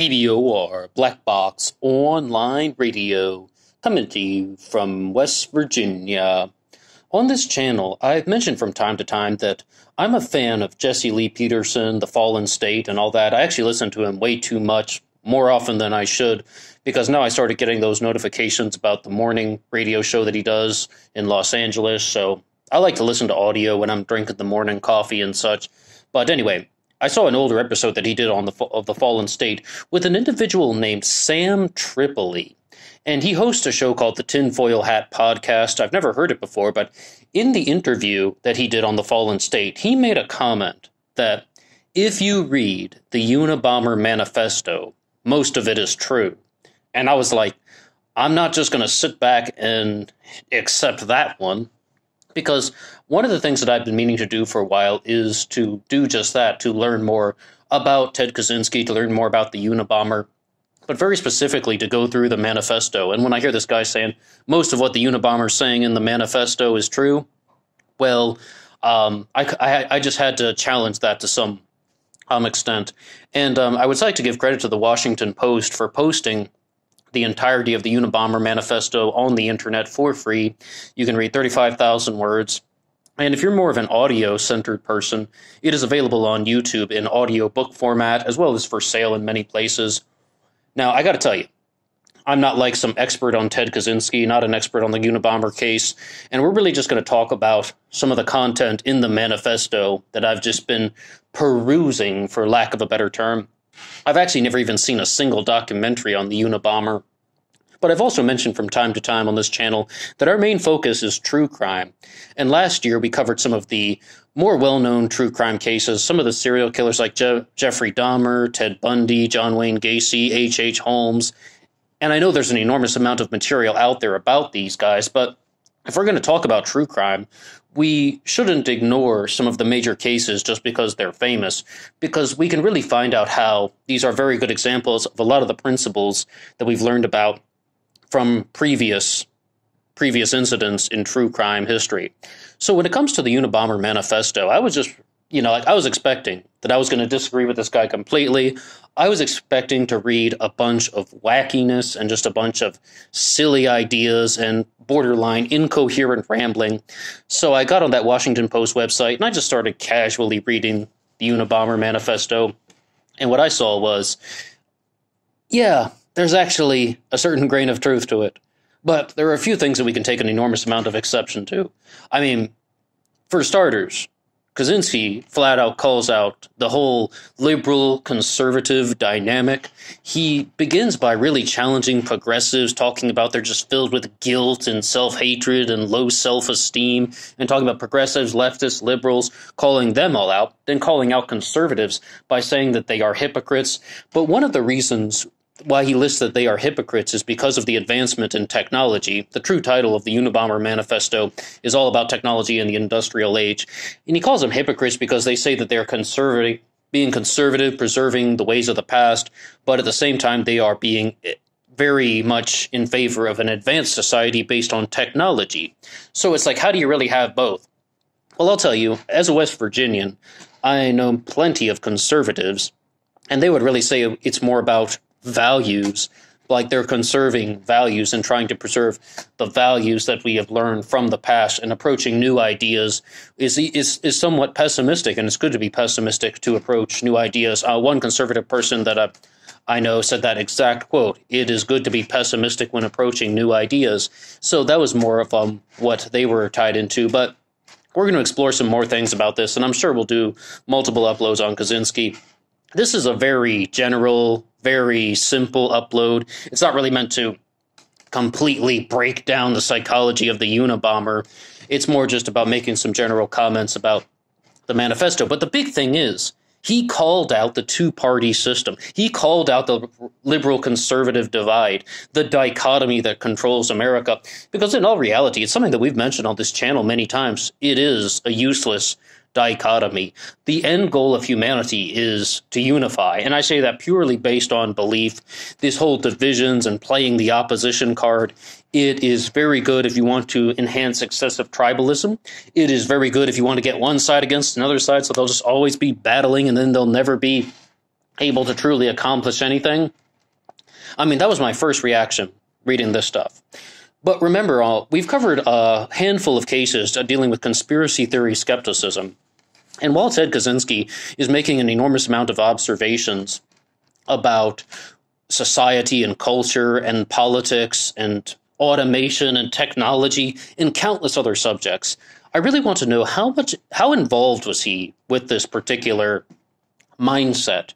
BBOR, Black Box Online Radio, coming to you from West Virginia. On this channel, I've mentioned from time to time that I'm a fan of Jesse Lee Peterson, The Fallen State, and all that. I actually listen to him way too much, more often than I should, because now I started getting those notifications about the morning radio show that he does in Los Angeles, so I like to listen to audio when I'm drinking the morning coffee and such. But anyway, I saw an older episode that he did on of The Fallen State with an individual named Sam Tripoli. And he hosts a show called the Tinfoil Hat Podcast. I've never heard it before, but in the interview that he did on The Fallen State, he made a comment that if you read the Unabomber Manifesto, most of it is true. And I was like, I'm not just going to sit back and accept that one. Because one of the things that I've been meaning to do for a while is to do just that, to learn more about Ted Kaczynski, to learn more about the Unabomber, but very specifically to go through the manifesto. And when I hear this guy saying most of what the Unabomber is saying in the manifesto is true, well, I just had to challenge that to some extent. And I would like to give credit to the Washington Post for posting the entirety of the Unabomber Manifesto on the internet for free. You can read 35,000 words. And if you're more of an audio-centered person, it is available on YouTube in audio book format, as well as for sale in many places. Now, I got to tell you, I'm not like some expert on Ted Kaczynski, not an expert on the Unabomber case, and we're really just going to talk about some of the content in the manifesto that I've just been perusing, for lack of a better term. I've actually never even seen a single documentary on the Unabomber, but I've also mentioned from time to time on this channel that our main focus is true crime. And last year we covered some of the more well-known true crime cases, some of the serial killers like Jeffrey Dahmer, Ted Bundy, John Wayne Gacy, H.H. Holmes. And I know there's an enormous amount of material out there about these guys, but if we're going to talk about true crime, we shouldn't ignore some of the major cases just because they're famous, because we can really find out how these are very good examples of a lot of the principles that we've learned about from previous incidents in true crime history. So when it comes to the Unabomber Manifesto, I was just, I was expecting that I was going to disagree with this guy completely. I was expecting to read a bunch of wackiness and just a bunch of silly ideas and borderline incoherent rambling. So I got on that Washington Post website and I just started casually reading the Unabomber Manifesto. And what I saw was, yeah, there's actually a certain grain of truth to it. But there are a few things that we can take an enormous amount of exception to. I mean, for starters, Kaczynski flat out calls out the whole liberal-conservative dynamic. He begins by really challenging progressives, talking about they're just filled with guilt and self-hatred and low self-esteem, and talking about progressives, leftists, liberals, calling them all out, then calling out conservatives by saying that they are hypocrites. But one of the reasons why he lists that they are hypocrites is because of the advancement in technology. The true title of the Unabomber Manifesto is all about technology in the industrial age. And he calls them hypocrites because they say that they're being conservative, preserving the ways of the past, but at the same time they are being very much in favor of an advanced society based on technology. So it's like, how do you really have both? Well, I'll tell you, as a West Virginian, I know plenty of conservatives, and they would really say it's more about values, like they're conserving values and trying to preserve the values that we have learned from the past, and approaching new ideas is somewhat pessimistic, and it's good to be pessimistic to approach new ideas. One conservative person that I know said that exact quote, "It is good to be pessimistic when approaching new ideas." So that was more of what they were tied into, but we're going to explore some more things about this, and I'm sure we'll do multiple uploads on Kaczynski. This is a very general, very simple upload. It's not really meant to completely break down the psychology of the Unabomber. It's more just about making some general comments about the manifesto. But the big thing is, he called out the two-party system. He called out the liberal-conservative divide, the dichotomy that controls America. Because in all reality, it's something that we've mentioned on this channel many times. It is a useless dichotomy. The end goal of humanity is to unify, and I say that purely based on belief. This whole divisions and playing the opposition card, it is very good if you want to enhance excessive tribalism. It is very good if you want to get one side against another side, so they'll just always be battling, and then there'll never be able to truly accomplish anything. I mean, that was my first reaction reading this stuff. But remember, we've covered a handful of cases dealing with conspiracy theory skepticism. And while Ted Kaczynski is making an enormous amount of observations about society and culture and politics and automation and technology and countless other subjects, I really want to know how involved was he with this particular mindset?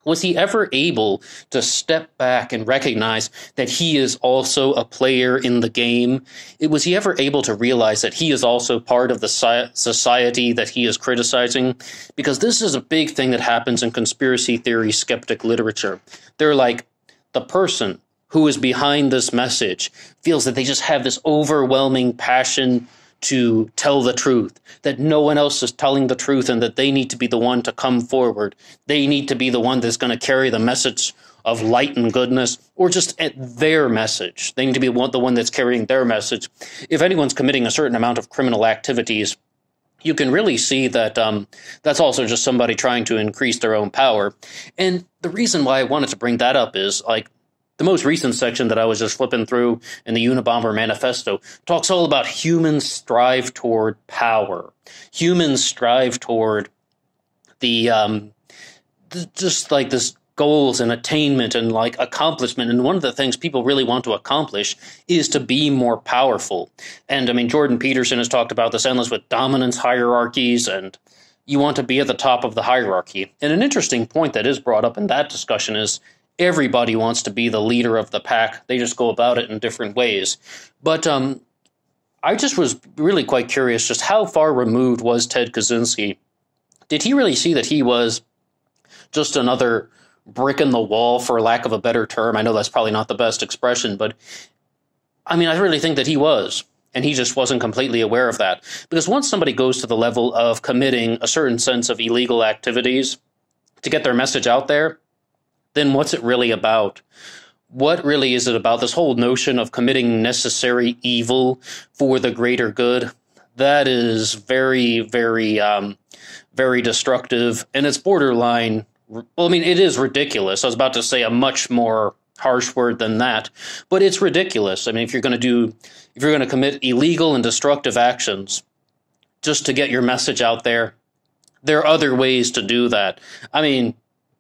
Was he ever able to step back and recognize that he is also a player in the game? Was he ever able to realize that he is also part of the society that he is criticizing? Because this is a big thing that happens in conspiracy theory skeptic literature. They're like, the person who is behind this message feels that they just have this overwhelming passion to tell the truth, that no one else is telling the truth, and that they need to be the one to come forward. They need to be the one that's going to carry the message of light and goodness, or just their message. They need to be the one that's carrying their message. If anyone's committing a certain amount of criminal activities, you can really see that that's also just somebody trying to increase their own power. And the reason why I wanted to bring that up is, like, the most recent section that I was just flipping through in the Unabomber Manifesto talks all about humans strive toward power. Humans strive toward just like this goals and attainment and like accomplishment. And one of the things people really want to accomplish is to be more powerful. And I mean, Jordan Peterson has talked about this endless with dominance hierarchies, and you want to be at the top of the hierarchy. And an interesting point that is brought up in that discussion is everybody wants to be the leader of the pack. They just go about it in different ways. But I just was really quite curious just how far removed was Ted Kaczynski? Did he really see that he was just another brick in the wall, for lack of a better term? I know that's probably not the best expression, but I mean, I really think that he was. And he just wasn't completely aware of that. Because once somebody goes to the level of committing a certain sense of illegal activities to get their message out there, then what's it really about? What really is it about? This whole notion of committing necessary evil for the greater good, that is very, very, very destructive. And it's borderline, well, I mean, it is ridiculous. I was about to say a much more harsh word than that, but it's ridiculous. I mean, if you're going to commit illegal and destructive actions just to get your message out there, there are other ways to do that. I mean,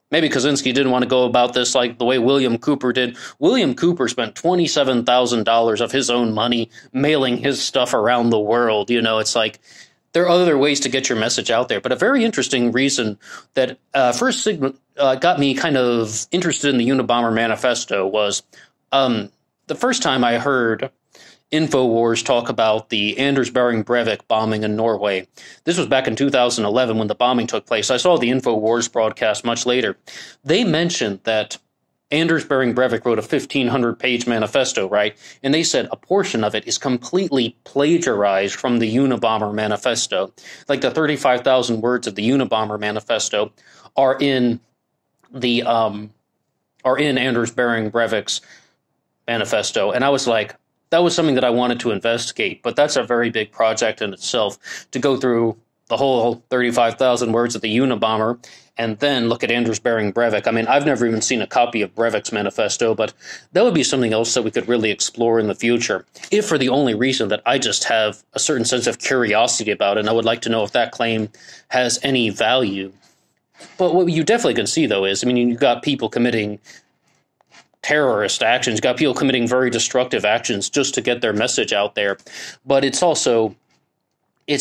maybe Kaczynski didn't want to go about this like the way William Cooper did. William Cooper spent $27,000 of his own money mailing his stuff around the world. You know, it's like there are other ways to get your message out there. But a very interesting reason that first got me kind of interested in the Unabomber Manifesto was the first time I heard InfoWars talk about the Anders Behring Breivik bombing in Norway. This was back in 2011 when the bombing took place. I saw the InfoWars broadcast much later. They mentioned that Anders Behring Breivik wrote a 1,500-page manifesto, right? And they said a portion of it is completely plagiarized from the Unabomber Manifesto. Like the 35,000 words of the Unabomber Manifesto are in Anders Behring Breivik's manifesto. And I was like, that was something that I wanted to investigate, but that's a very big project in itself, to go through the whole 35,000 words of the Unabomber and then look at Anders Behring Breivik. I mean, I've never even seen a copy of Breivik's manifesto, but that would be something else that we could really explore in the future, if for the only reason that I just have a certain sense of curiosity about it, and I would like to know if that claim has any value. But what you definitely can see, though, is, I mean, you've got people committing terrorist actions, you've got people committing very destructive actions just to get their message out there. But it's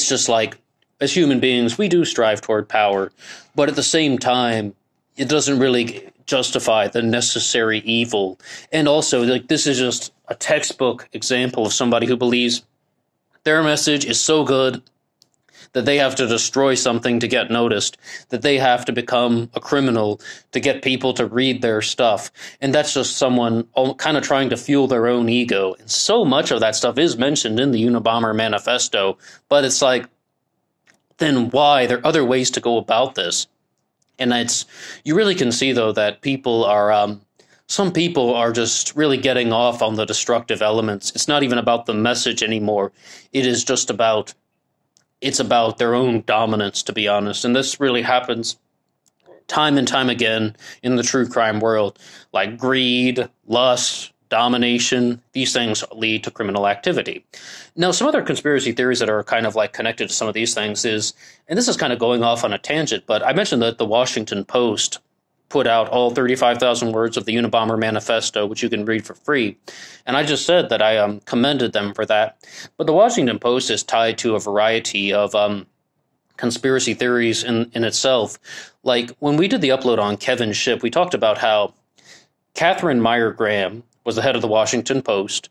just like, as human beings, we do strive toward power, but at the same time, it doesn't really justify the necessary evil. And also, like, this is just a textbook example of somebody who believes their message is so good that they have to destroy something to get noticed, that they have to become a criminal to get people to read their stuff. And that's just someone kind of trying to fuel their own ego. And so much of that stuff is mentioned in the Unabomber Manifesto, but it's like, then why? There are other ways to go about this. And you really can see, though, that some people are just really getting off on the destructive elements. It's not even about the message anymore. It is just it's about their own dominance, to be honest. And this really happens time and time again in the true crime world, like greed, lust, domination. These things lead to criminal activity. Now, some other conspiracy theories that are kind of like connected to some of these things is, and this is kind of going off on a tangent, but I mentioned that the Washington Post put out all 35,000 words of the Unabomber Manifesto, which you can read for free. And I just said that I commended them for that. But the Washington Post is tied to a variety of conspiracy theories in itself. Like when we did the upload on Kevin Shipp, we talked about how Catherine Meyer Graham was the head of the Washington Post,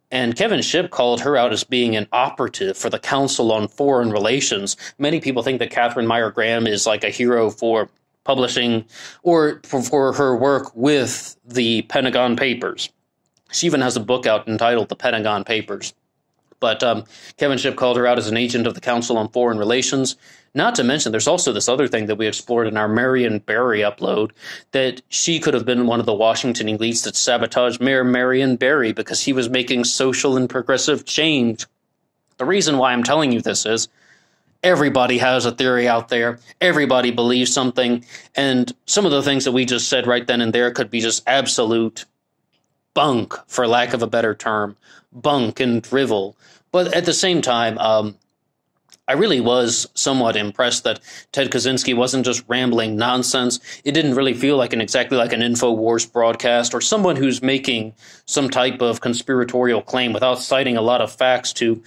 and Kevin Shipp called her out as being an operative for the Council on Foreign Relations. Many people think that Catherine Meyer Graham is like a hero for publishing or for her work with the Pentagon Papers. She even has a book out entitled The Pentagon Papers. But Kevin Shipp called her out as an agent of the Council on Foreign Relations. Not to mention, there's also this other thing that we explored in our Marion Barry upload, that she could have been one of the Washington elites that sabotaged Mayor Marion Barry because he was making social and progressive change. The reason why I'm telling you this is everybody has a theory out there. Everybody believes something. And some of the things that we just said right then and there could be just absolute bunk, for lack of a better term. Bunk and drivel. But at the same time, I really was somewhat impressed that Ted Kaczynski wasn't just rambling nonsense. It didn't really feel like exactly like an InfoWars broadcast or someone who's making some type of conspiratorial claim without citing a lot of facts to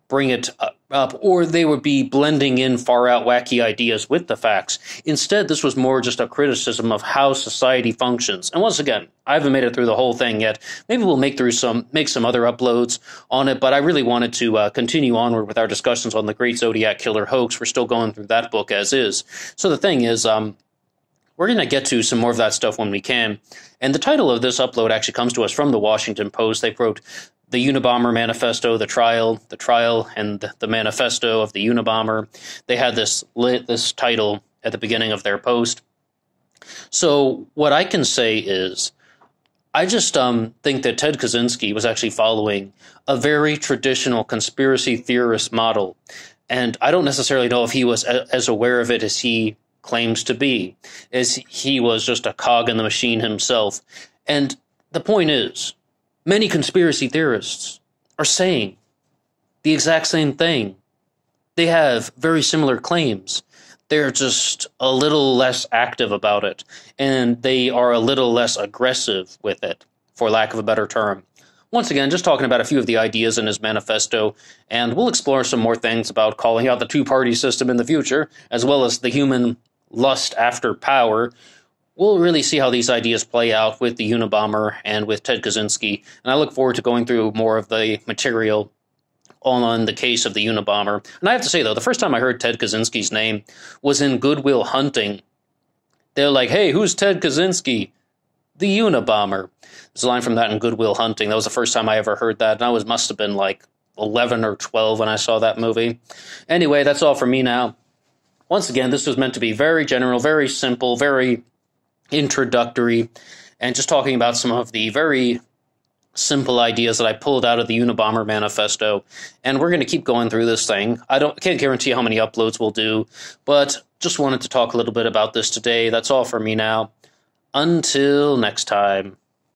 bring it up, or they would be blending in far-out wacky ideas with the facts. Instead, this was more just a criticism of how society functions. And once again, I haven't made it through the whole thing yet. Maybe we'll make some other uploads on it, but I really wanted to continue onward with our discussions on the Great Zodiac Killer hoax. We're still going through that book as is. So the thing is, we're going to get to some more of that stuff when we can. And the title of this upload actually comes to us from the Washington Post. They wrote the Unabomber Manifesto, the trial, and the manifesto of the Unabomber. They had this title at the beginning of their post. So what I can say is, I just think that Ted Kaczynski was actually following a very traditional conspiracy theorist model. And I don't necessarily know if he was as aware of it as he claims to be, as he was just a cog in the machine himself. And the point is, many conspiracy theorists are saying the exact same thing. They have very similar claims. They're just a little less active about it, and they are a little less aggressive with it, for lack of a better term. Once again, just talking about a few of the ideas in his manifesto, and we'll explore some more things about calling out the two-party system in the future, as well as the human lust after power. We'll really see how these ideas play out with the Unabomber and with Ted Kaczynski, and I look forward to going through more of the material on the case of the Unabomber. And I have to say, though, the first time I heard Ted Kaczynski's name was in Good Will Hunting. They're like, hey, who's Ted Kaczynski? The Unabomber. There's a line from that in Good Will Hunting. That was the first time I ever heard that, and I must have been like 11 or 12 when I saw that movie. Anyway, that's all from me now. Once again, this was meant to be very general, very simple, very introductory, and just talking about some of the very simple ideas that I pulled out of the Unabomber Manifesto. And we're going to keep going through this thing. Can't guarantee how many uploads we'll do, but just wanted to talk a little bit about this today. That's all for me now. Until next time.